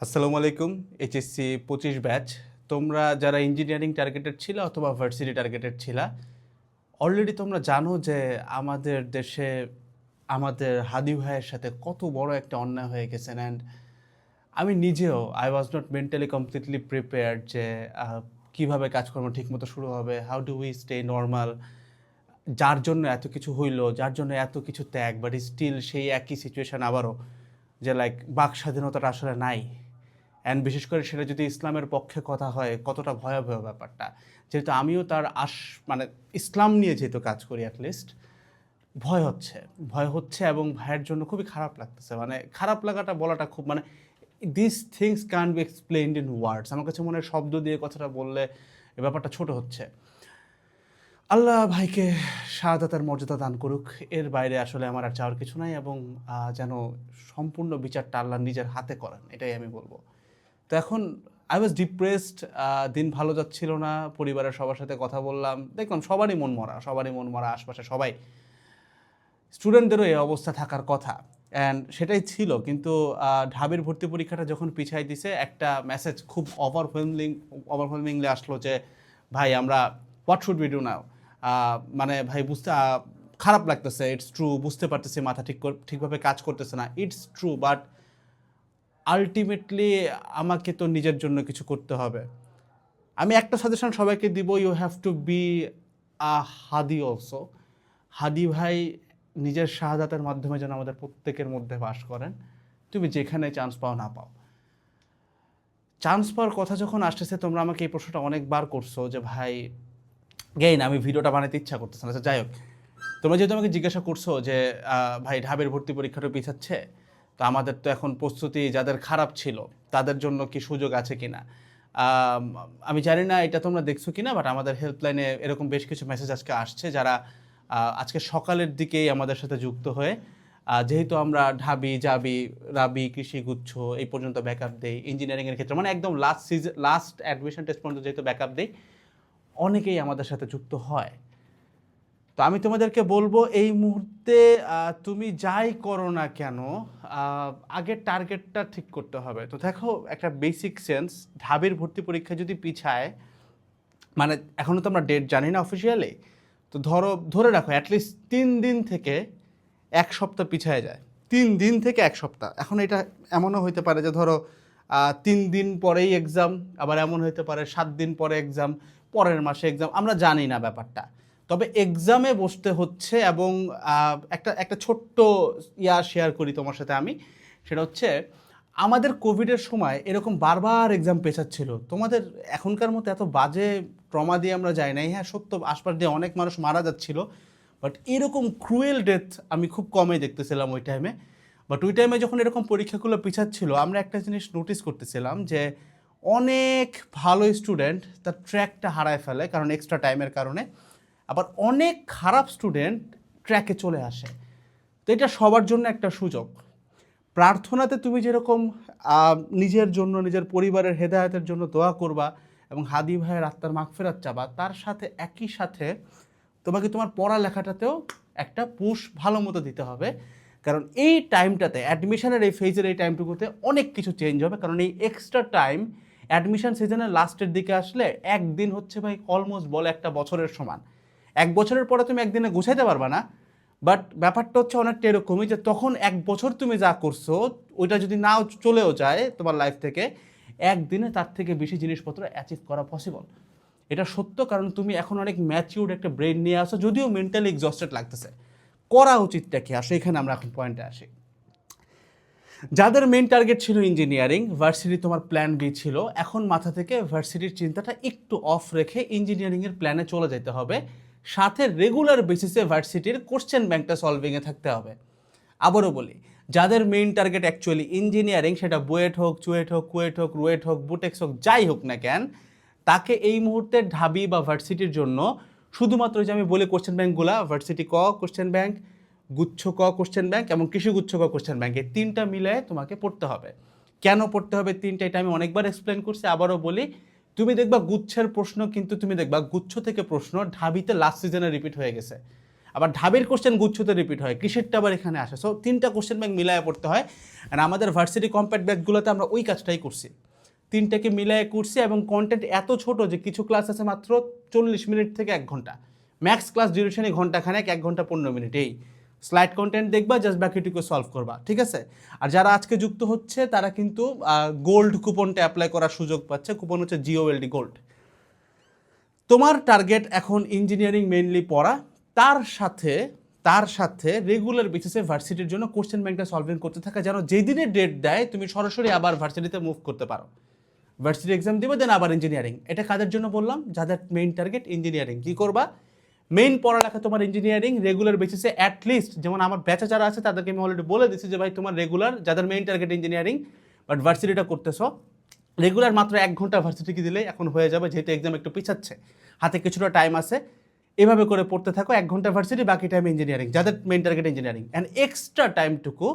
আসসালামু আলাইকুম। HSC 25 batch. তোমরা যারা ইঞ্জিনিয়ারিং টার্গেটেড ছিলা অথবা ভার্সিটি টার্গেটেড ছিলা, অলরেডি তোমরা জানো যে আমাদের দেশে আমাদের হাদি ভাইয়ের সাথে কত বড় একটা অন্যায় হয়ে গেছে। অ্যান্ড আমি নিজেও I was not mentally completely prepared যে কীভাবে কাজকর্ম ঠিকমতো শুরু হবে, how do we stay normal. যার জন্য এত কিছু হইলো, যার জন্য এত কিছু ত্যাগ, বাট স্টিল সেই একই সিচুয়েশান আবারও, যে লাইক বাক স্বাধীনতাটা আসলে নাই। অ্যান্ড বিশেষ করে সেটা যদি ইসলামের পক্ষে কথা হয়, কতটা ভয়াবহ ব্যাপারটা। যেহেতু আমিও তার মানে ইসলাম নিয়ে যেহেতু কাজ করি, অ্যাটলিস্ট ভয় হচ্ছে এবং ভাইয়ের জন্য খুবই খারাপ লাগতেছে। মানে খারাপ লাগাটা বলাটা খুব মানে this things can be explained in words. আমার কাছে মনে হয় শব্দ দিয়ে কথাটা বললে এ ব্যাপারটা ছোট হচ্ছে। আল্লাহ ভাইকে শাহাদাতের মর্যাদা দান করুক, এর বাইরে আসলে আমার আর চাওয়ার কিছু নাই। এবং যেন সম্পূর্ণ বিচারটা আল্লাহ নিজের হাতে করেন, এটাই আমি বলবো। তো এখন আই ওয়াজ ডিপ্রেসড, দিন ভালো যাচ্ছিল না। পরিবারের সবার সাথে কথা বললাম, দেখলাম সবারই মন মরা, আশপাশে সবাই। স্টুডেন্টদেরও এই অবস্থা থাকার কথা, অ্যান্ড সেটাই ছিল। কিন্তু ঢাবির ভর্তি পরীক্ষাটা যখন পিছাই দিছে, একটা মেসেজ খুব ওভারওয়েলমিংলি আসলো যে ভাই আমরা what should we do now. মানে ভাই বুঝতে খারাপ লাগতেছে, ইটস ট্রু, বুঝতে পারতেছি মাথা ঠিকভাবে কাজ করতেছে না, ইটস ট্রু, বাট আলটিমেটলি আমাকে তো নিজের জন্য কিছু করতে হবে। আমি একটা সাজেশন সবাইকে দিব, you have to be a Hadi also. Hadi ভাই নিজের শাহাদাতের মাধ্যমে যেন আমাদের প্রত্যেকের মধ্যে বাস করেন। তুমি যেখানে চান্স পাও না পাও, চান্স পাওয়ার কথা যখন আসতেছে, তোমরা আমাকে এই প্রশ্নটা অনেকবার করছো যে ভাই গেইন আমি ভিডিওটা বানাতে ইচ্ছা করতেছে না। যাই হোক, তোমরা যেহেতু আমাকে জিজ্ঞাসা করছো যে ভাই ঢাবের ভর্তি পরীক্ষাটা পিছাচ্ছে, তো আমাদের তো এখন প্রস্তুতি যাদের খারাপ ছিল তাদের জন্য কি সুযোগ আছে কিনা। আমি জানি না এটা তোমরা দেখছো কিনা, বাট আমাদের হেল্পলাইনে এরকম বেশ কিছু মেসেজ আজকে আসছে, যারা আজকে সকালের দিকেই আমাদের সাথে যুক্ত হয়ে, যেহেতু আমরা ঢাবি জাবি রাবি কৃষি গুচ্ছ এই পর্যন্ত ব্যাকআপ দেই, ইঞ্জিনিয়ারিংয়ের ক্ষেত্রে মানে একদম লাস্ট অ্যাডমিশন টেস্ট পর্যন্ত যেহেতু ব্যাকআপ দেই, অনেকেই আমাদের সাথে যুক্ত হয়। তো আমি তোমাদেরকে বলবো এই মুহূর্তে তুমি যাই করো না কেন, আগে টার্গেটটা ঠিক করতে হবে। তো দেখো, একটা বেসিক সেন্স, ঢাবির ভর্তি পরীক্ষা যদি পিছায়, মানে এখনও তো আমরা ডেট জানি না অফিসিয়ালি, তো ধরে রাখো অ্যাটলিস্ট 3 দিন থেকে 1 সপ্তাহ পিছায় যায়। 3 দিন থেকে 1 সপ্তাহ। এখন এটা এমনও হইতে পারে যে ধরো 3 দিন পরেই এক্সাম, আবার এমন হইতে পারে 7 দিন পরে এক্সাম, পরের মাসে এক্সাম, আমরা জানি না ব্যাপারটা। তবে এক্সামে বসতে হচ্ছে। এবং একটা ছোট্ট শেয়ার করি তোমার সাথে আমি, সেটা হচ্ছে আমাদের কোভিডের সময় এরকম বারবার এক্সাম পেছাচ্ছিল। তোমাদের এখনকার মতো এত বাজে ট্রমা দিয়ে আমরা যাই নাই। হ্যাঁ সত্য, আশপাশ দিয়ে অনেক মানুষ মারা যাচ্ছিল, বাট এরকম ক্রুয়েল ডেথ আমি খুব কমই দেখতেছিলাম ওই টাইমে। বাট ওই টাইমে যখন এরকম পরীক্ষাগুলো পিছাচ্ছিল, আমরা একটা জিনিস নোটিস করতেছিলাম যে অনেক ভালো স্টুডেন্ট তার ট্র্যাকটা হারায় ফেলে কারণ এক্সট্রা টাইমের কারণে, আবার অনেক খারাপ স্টুডেন্ট ট্র্যাকে চলে আসে। তো এটা সবার জন্য একটা সুযোগ। প্রার্থনাতে তুমি যেরকম নিজের জন্য, নিজের পরিবারের হেদায়েতের জন্য দোয়া করবা এবং হাদি ভাইয়ের আত্মার মাগফিরাত চাবা, তার সাথে একই সাথে তোমাকে তোমার পড়ালেখাটাতেও একটা পুশ ভালো মতো দিতে হবে। কারণ এই টাইমটাতে, অ্যাডমিশনের এই ফেজের এই টাইমটুকুতে অনেক কিছু চেঞ্জ হবে। কারণ এই এক্সট্রা টাইম অ্যাডমিশন সিজনের লাস্টের দিকে আসলে একদিন হচ্ছে ভাই অলমোস্ট বলে একটা বছরের সমান। 1 বছরের পরে তুমি একদিনে গুছাইতে পারবা না, বাট ব্যাপারটা হচ্ছে অনেকটা এরকমই যে তখন 1 বছর তুমি যা করছো ওইটা যদি নাও চলেও যায় তোমার লাইফ থেকে, একদিনে তার থেকে বেশি জিনিসপত্র অ্যাচিভ করা পসিবল। এটা সত্য, কারণ তুমি এখন অনেক ম্যাচিউরড একটা ব্রেন নিয়ে আসো, যদিও মেন্টালি এক্সস্টেড লাগতেছে। করা উচিতটা কি আসে, এখানে আমরা এখন পয়েন্টে আসি। যাদের মেইন টার্গেট ছিল ইঞ্জিনিয়ারিং, ভার্সিটি তোমার প্ল্যান বি ছিল, এখন মাথা থেকে ভার্সিটির চিন্তাটা একটু অফ রেখে ইঞ্জিনিয়ারিংয়ের প্ল্যানে চলে যেতে হবে। সাথে রেগুলার বেসিসে ভার্সিটির কোশ্চেন ব্যাংকটা সলভিংয়ে থাকতে হবে। আবারও বলি, যাদের মেইন টার্গেট অ্যাকচুয়ালি ইঞ্জিনিয়ারিং, সেটা বুয়েট হোক, চুয়েট হোক, কুয়েট হোক, রুয়েট হোক, বুটেক্স হোক, যাই হোক না কেন, তাকে এই মুহূর্তে ঢাবি বা ভার্সিটির জন্য শুধুমাত্র যে আমি বলি কোশ্চেন ব্যাংকগুলা, ভার্সিটি ক কোশ্চেন ব্যাংক, গুচ্ছ ক কোশ্চেন ব্যাংক এবং কৃষি গুচ্ছ ক কোশ্চেন ব্যাংক, এই তিনটা মিলে তোমাকে পড়তে হবে। কেন পড়তে হবে তিনটা, এটা আমি অনেকবার এক্সপ্লেন করছি, আবারও বলি। তুমি দেখবা গুচ্ছের প্রশ্ন, কিন্তু তুমি দেখবা গুচ্ছ থেকে প্রশ্ন ঢাবিতে লাস্ট সিজনে রিপিট হয়ে গেছে। আবার ঢাবির কোশ্চেন গুচ্ছতে রিপিট হয়, কৃষিরটা আবার এখানে আসে। সো 3টা কোশ্চেন ব্যাংক মিলায় পড়তে হয়। আর আমাদের ভার্সিটি কম্প্যাক্ট ব্যাচগুলোতে আমরা ওই কাজটাই করছি, 3টাকে মিলায় করছি। এবং কন্টেন্ট এত ছোট যে কিছু ক্লাস আছে মাত্র 40 মিনিট থেকে 1 ঘন্টা, ম্যাক্স ক্লাস ডিউরেশনই ঘন্টাখানেক, 1 ঘন্টা 15 মিনিট। এই স্লাইড কন্টেন্ট দেখবা, জাস্ট বাকিটুকু সলভ করবা, ঠিক আছে? আর যারা আজকে যুক্ত হচ্ছে তারা কিন্তু গোল্ড কুপনটা অ্যাপ্লাই করার সুযোগ পাচ্ছে। কুপন হচ্ছে GOLD গোল্ড। তোমার টার্গেট এখন ইঞ্জিনিয়ারিং মেইনলি পড়া, তার সাথে রেগুলার বেসিসে ভার্সিটির জন্য কোশ্চেন ব্যাংকটা সলভিং করতে থাকা, যেন যেদিনে ডেট দেয় তুমি সরাসরি আবার ভার্সিটিতে মুভ করতে পারো। ভার্সিটি এক্সাম দিবে, দেন আবার ইঞ্জিনিয়ারিং। এটা কাদের জন্য বললাম? যাদের মেইন টার্গেট ইঞ্জিনিয়ারিং। কী করবা? মেইন পড়ালেখা তোমার ইঞ্জিনিয়ারিং, রেগুলার বেসিসে অ্যাটলিস্ট, যেমন আমার ব্যাচে যারা আছে তাদেরকে আমি অলরেডি বলে দিচ্ছি যে ভাই তোমার রেগুলার, যাদের মেইন টার্গেট ইঞ্জিনিয়ারিং বাট ভার্সিটিটা করতেছ, রেগুলার মাত্র 1 ঘন্টা ভার্সিটিকে দিলেই এখন হয়ে যাবে, যেহেতু এক্সাম একটু পিছাচ্ছে, হাতে কিছুটা টাইম আছে। এভাবে করে পড়তে থাকো, 1 ঘন্টা ভার্সিটি, বাকি টাইম ইঞ্জিনিয়ারিং, যাদের main target engineering. And extra টাইমটুকু,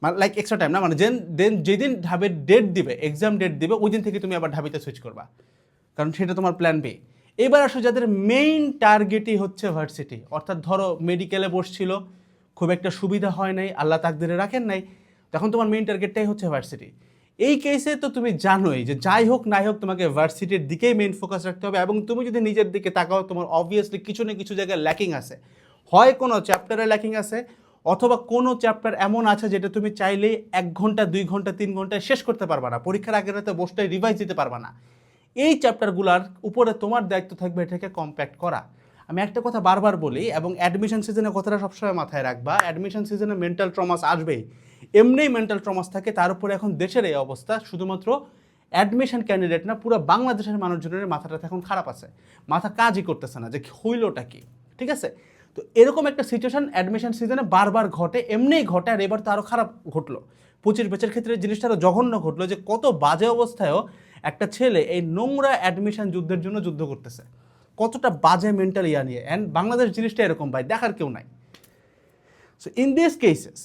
মানে লাইক এক্সট্রা টাইম না, মানে যেদিন ঢাবের ডেট দিবে, এক্সাম ডেট দিবে, ওই দিন থেকে তুমি আবার ঢাবিতে সুইচ করবা, কারণ সেটা তোমার প্ল্যান বি। এবার আসো যাদের মেইন টার্গেটই হচ্ছে ভার্সিটি, অর্থাৎ ধরো মেডিকেলে বসছিল, খুব একটা সুবিধা হয় নাই, আল্লাহ তাকদিরে রাখেন নাই, তখন তোমার মেইন টার্গেটটাই হচ্ছে ভার্সিটি। এই কেসে তো তুমি জানোই যে যাই হোক নাই হোক তোমাকে ভার্সিটির দিকেই মেইন ফোকাস রাখতে হবে। এবং তুমি যদি নিজের দিকে তাকাও, তোমার অবভিয়াসলি কিছু না কিছু জায়গায় ল্যাকিং আছে, হয় কোনো চ্যাপ্টারে ল্যাকিং আছে, অথবা কোনো চ্যাপ্টার এমন আছে যেটা তুমি চাইলেই 1 ঘন্টা 2 ঘন্টা 3 ঘন্টায় শেষ করতে পারবা না, পরীক্ষার আগের রাতে বসতে রিভাইজ দিতে পারবা না। এই চ্যাপ্টারগুলোর উপরে তোমার দায়িত্ব থাকবে এটাকে কম্প্যাক্ট করা। আমি একটা কথা বারবার বলি, এবং অ্যাডমিশন সিজনের কথাটা সবসময় মাথায় রাখবা, অ্যাডমিশন সিজনে মেন্টাল ট্রমাস আসবেই, এমনিই মেন্টাল ট্রমাস থাকে, তার উপরে এখন দেশের এই অবস্থা, শুধুমাত্র অ্যাডমিশন ক্যান্ডিডেট না, পুরো বাংলাদেশের মানুষজনের মাথাটা এখন খারাপ আছে, মাথা কাজই করতেছে না যে হইলটা কি, ঠিক আছে? তো এরকম একটা সিচুয়েশন অ্যাডমিশন সিজনে বারবার ঘটে, এমনিই ঘটে, আর এবার তো আরও খারাপ ঘটলো। 25 ব্যাচের ক্ষেত্রে জিনিসটা আরও জঘন্য ঘটলো, যে কত বাজে অবস্থায়ও একটা ছেলে এই নোংরা অ্যাডমিশন যুদ্ধের জন্য যুদ্ধ করতেছে, কতটা বাজে মেন্টাল ইয়া নিয়ে। অ্যান্ড বাংলাদেশ জিনিসটা এরকম ভাই, দেখার কেউ নাই। সো ইন দিস কেসেস,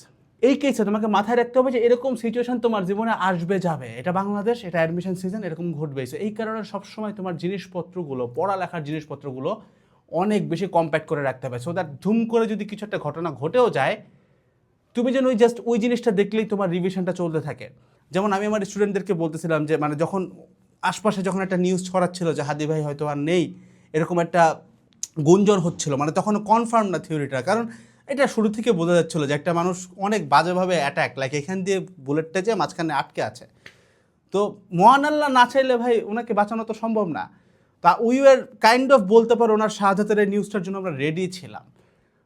এই কেসে তোমাকে মাথায় রাখতে হবে যে এরকম সিচুয়েশন তোমার জীবনে আসবে যাবে, এটা বাংলাদেশ, এটা অ্যাডমিশন সিজন, এরকম ঘটবে। সো এই কারণে সবসময় তোমার জিনিসপত্রগুলো, পড়ালেখার জিনিসপত্রগুলো অনেক বেশি কম্প্যাক্ট করে রাখতে হবে, সো দ্যাট ধুম করে যদি কিছু একটা ঘটনা ঘটেও যায়, তুমি যেন ওই জিনিসটা দেখলেই তোমার রিভিশনটা চলতে থাকে। যেমন আমি আমার স্টুডেন্টদেরকে বলতেছিলাম যে মানে যখন আশপাশে যখন একটা নিউজ ছড়াচ্ছিল যে হাদি ভাই হয়তো আর নেই, এরকম একটা গুঞ্জন হচ্ছিল, মানে তখনও কনফার্ম না থিওরিটা, কারণ এটা শুরু থেকে বোঝা যাচ্ছিলো যে একটা মানুষ অনেক বাজেভাবে অ্যাটাক, লাইক এখান দিয়ে বুলেটটা যে মাঝখানে আটকে আছে। তো মহান আল্লাহ না চাইলে ভাই ওনাকে বাঁচানো তো সম্ভব না। তা উই ওয়ার কাইন্ড অফ বলতে পারো ওনার শাহাদাতের এই নিউজটার জন্য আমরা রেডি ছিলাম।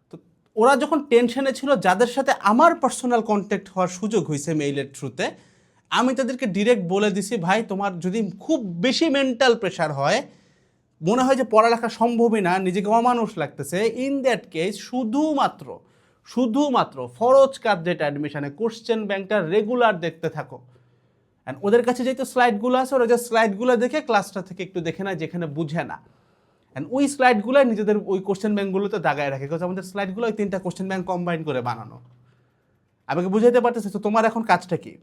তো ওরা যখন টেনশনে ছিল, যাদের সাথে আমার পার্সোনাল কন্ট্যাক্ট হওয়ার সুযোগ হয়েছে মেইলের থ্রুতে, আমি তাদেরকে ডিরেক্ট বলে দিছি, ভাই তোমার যদি খুব বেশি মেন্টাল প্রেশার হয়, মনে হয় যে পড়ালেখা সম্ভবই না, নিজেকে অমানুষ লাগতেছে, ইন দ্যাট কেস শুধুমাত্র ফরজ কাজ যেটা অ্যাডমিশনে, কোশ্চেন ব্যাংকটা রেগুলার দেখতে থাকো। অ্যান্ড ওদের কাছে যেহেতু স্লাইডগুলো আছে, ওরা যে স্লাইডগুলো দেখে ক্লাসটা থেকে একটু দেখে নেয় যেখানে বুঝে না, অ্যান্ড ওই স্লাইডগুলো নিজেদের ওই কোশ্চেন ব্যাংকগুলোতে দাগায় রাখে, কারণ আমাদের স্লাইডগুলো ওই 3টা কোশ্চেন ব্যাংক কম্বাইন করে বানানো। আমাকে বুঝাইতে পারতেছে। তো তোমার এখন কাজটা কি?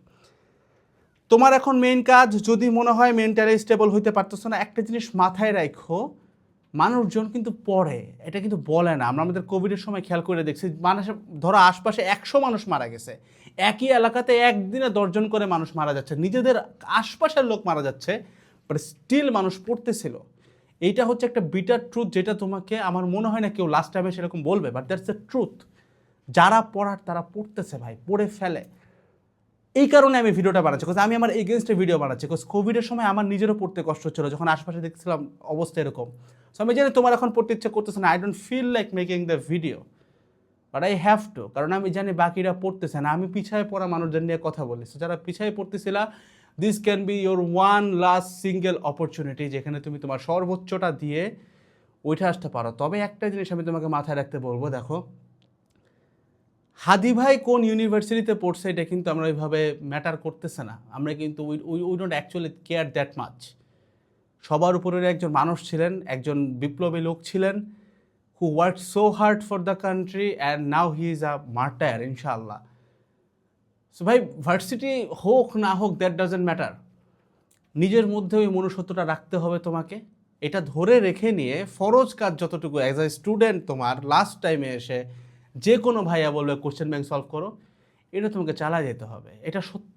তোমার এখন মেইন কাজ, যদি মনে হয় মেন্টালি স্টেবল হইতে পারতেছো না, একটা জিনিস মাথায় রাখো, মানুষজন কিন্তু পড়ে, এটা কিন্তু বলে না। আমরা আমাদের কোভিডের সময় খেয়াল করে দেখছি, মানুষের ধরো আশপাশে 100 মানুষ মারা গেছে, একই এলাকাতে একদিনে 10 জন করে মানুষ মারা যাচ্ছে, নিজেদের আশপাশের লোক মারা যাচ্ছে, বাট স্টিল মানুষ পড়তেছিল। এইটা হচ্ছে একটা বিটার ট্রুথ, যেটা তোমাকে আমার মনে হয় না কেউ লাস্ট টাইমে সেরকম বলবে, বাট দ্যাটস দ্য ট্রুথ। যারা পড়ার তারা পড়তেছে ভাই, পড়ে ফেলে। এই কারণে আমি ভিডিওটা বানাচ্ছি, বিকজ আমি আমার এগেনস্টে ভিডিও বানাচ্ছি, বিকজ কোভিডের সময় আমার নিজেরও পড়তে কষ্ট হচ্ছিল, যখন আশপাশে দেখছিলাম অবস্থা এরকম। সো আমি জানি তোমার এখন পড়তে ইচ্ছা করতেছে না, I don't feel like making the video, but I have to, কারণ আমি জানি বাকিরা পড়তেছে না। আমি পিছায় পড়া মানুষদের নিয়ে কথা বলি, সো যারা পিছায় পড়তেছিলা, this can be your one last single opportunity, যেখানে তুমি তোমার সর্বোচ্চটা দিয়ে ওইটা আসতে পারো। তবে একটা জিনিস আমি তোমাকে মাথায় রাখতে বলবো, দেখো হাদি ভাই কোন ইউনিভার্সিটিতে পড়ছে এটা কিন্তু আমরা ওইভাবে ম্যাটার করতেছে না, আমরা কিন্তু we don't actually care that much. সবার উপরের একজন মানুষ ছিলেন, একজন বিপ্লবী লোক ছিলেন, who work so hard for the country, and now he is a martyr ইনশাআল্লাহ। সো ভাই ভার্সিটি হোক না হোক, দ্যাট ডাজেন্ট ম্যাটার, নিজের মধ্যে ওই মনুষ্যত্বটা রাখতে হবে তোমাকে। এটা ধরে রেখে নিয়ে ফরজ কাজ যতটুকু অ্যাজ এ স্টুডেন্ট তোমার লাস্ট টাইমে এসে যে কোনো ভাইয়া বলবে কোশ্চেন ব্যাংক সলভ করো, এটা তোমাকে চালা যেতে হবে, এটা সত্য।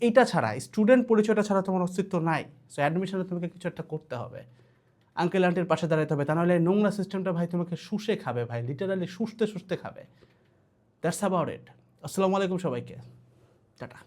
এইটা ছাড়া স্টুডেন্ট পরিচয়টা ছাড়া তোমার অস্তিত্ব নাই। সো অ্যাডমিশনে তোমাকে কিছু একটা করতে হবে, আঙ্কেল আন্টির পাশে দাঁড়াতে হবে, তা নাহলে নোংরা সিস্টেমটা ভাই তোমাকে শুষে খাবে ভাই, লিটারালি শুষতে শুষতে খাবে। That's about it. আসসালামু আলাইকুম সবাইকে, টাটা।